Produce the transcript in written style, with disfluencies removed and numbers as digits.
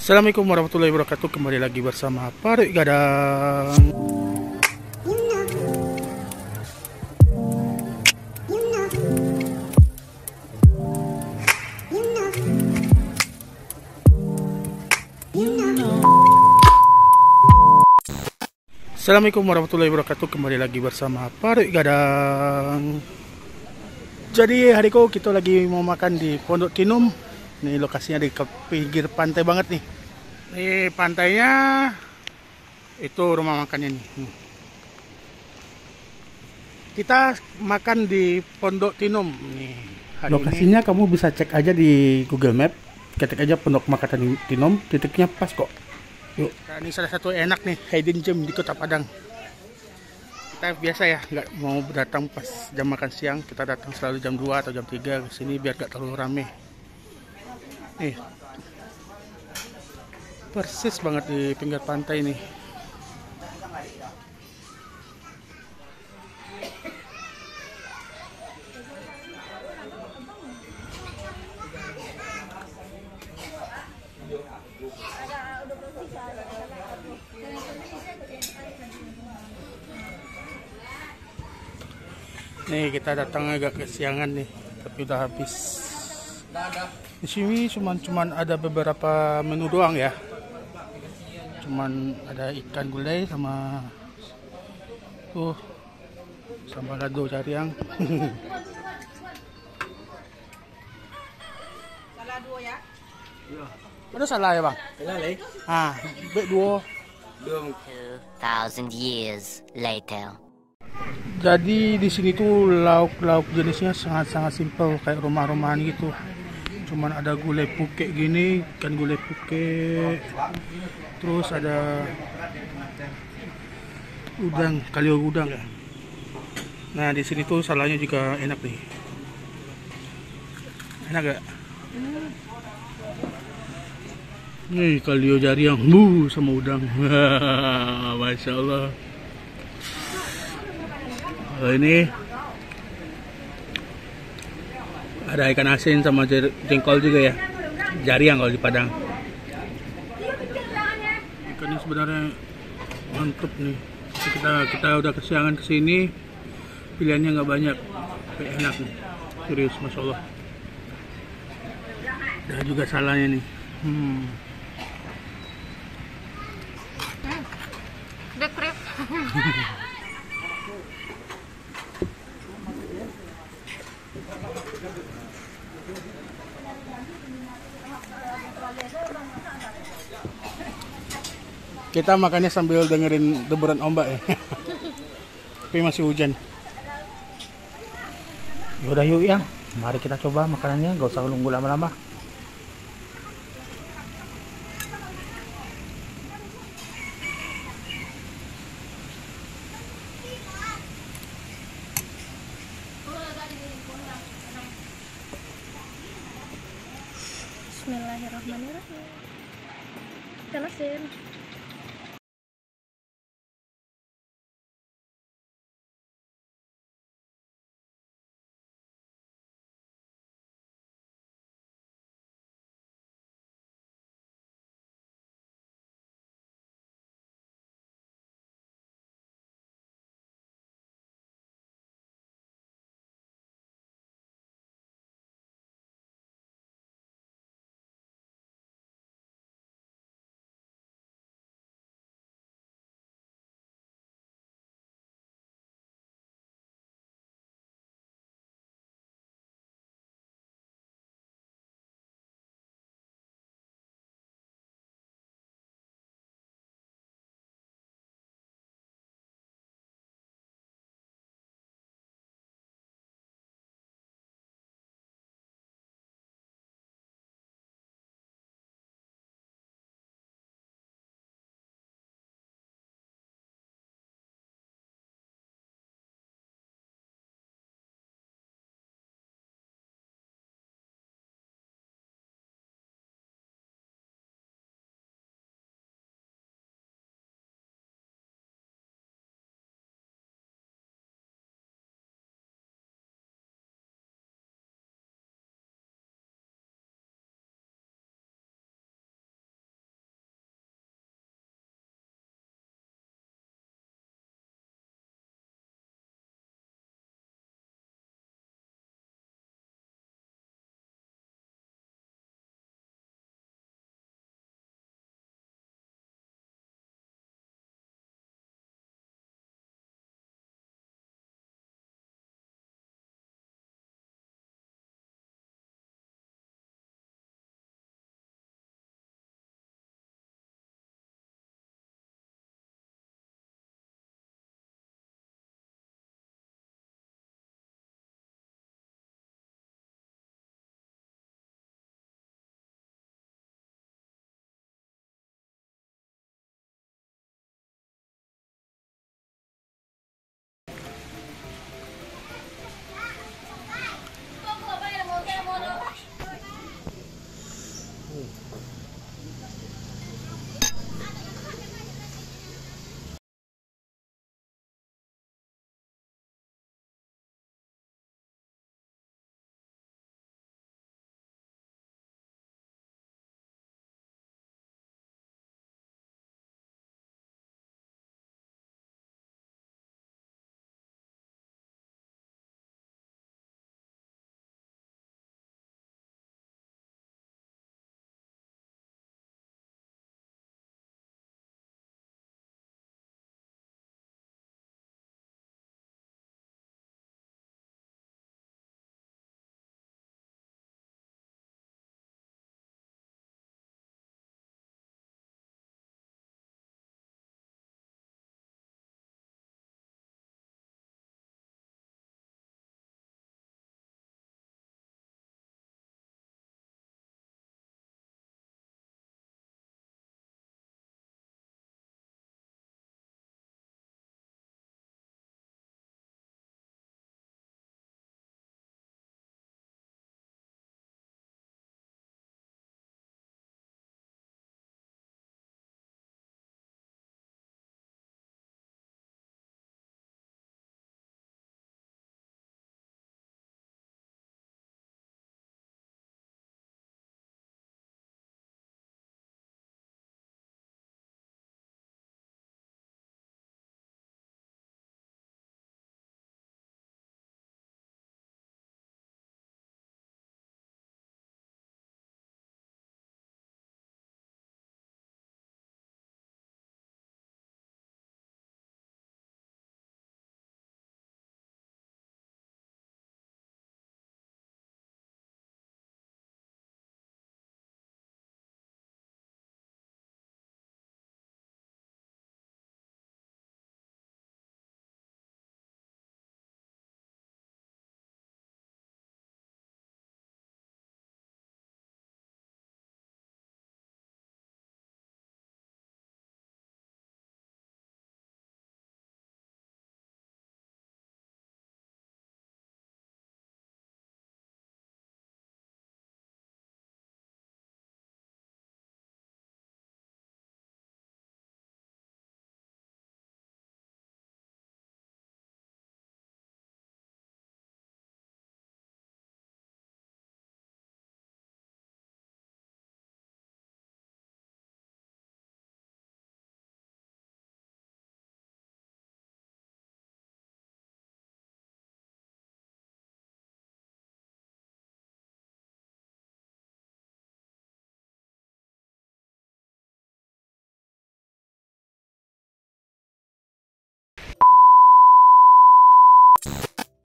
Assalamualaikum warahmatullahi wabarakatuh. Kembali lagi bersama Parik Gadang. Assalamualaikum warahmatullahi wabarakatuh. Kembali lagi bersama Parik Gadang. Jadi hari ini kita lagi mau makan di Pondok Tinum. Nih lokasinya di pinggir pantai banget nih. Ini pantainya, itu rumah makannya nih. Kita makan di Pondok Tinum nih. Lokasinya ini, kamu bisa cek aja di Google Map. Ketik aja Pondok Makan Tinum, titiknya pas kok. Yuk. Nah, ini salah satu enak nih, hidden gem di Kota Padang. Kita biasa ya, nggak mau datang pas jam makan siang. Kita datang selalu jam 2 atau jam 3 ke sini biar nggak terlalu rame. Nih, persis banget di pinggir pantai nih. Nih kita datang agak kesiangan nih, tapi udah habis. Di sini cuman ada beberapa menu doang ya. Cuman ada ikan gulai sama sama lado cariang. Salah dua ya? Ada salah ya bang? Salah lagi. Dua. 2,000 years later. Jadi di sini tuh lauk-lauk jenisnya sangat-sangat simpel kayak rumah-rumahan gitu. Cuman ada gulai puke gini, ikan gulai puke. Terus ada udang, kalio udang ya. Nah, di sini tuh salahnya juga enak nih. Enak gak? Nih kalio jariang, sama udang. Masya Allah. Ini ada ikan asin sama jengkol juga ya, jariang kalau di Padang. Ikannya sebenarnya mantep nih. Kita udah kesiangan kesini, pilihannya nggak banyak, tapi enak nih, serius, masya Allah. Ada juga salahnya nih. Dekrip. Kita makannya sambil dengerin deburan ombak ya. Tapi masih hujan. Yaudah yuk ya, mari kita coba makanannya, gak usah nunggu lama-lama. Bismillahirrahmanirrahim. Ikan asin.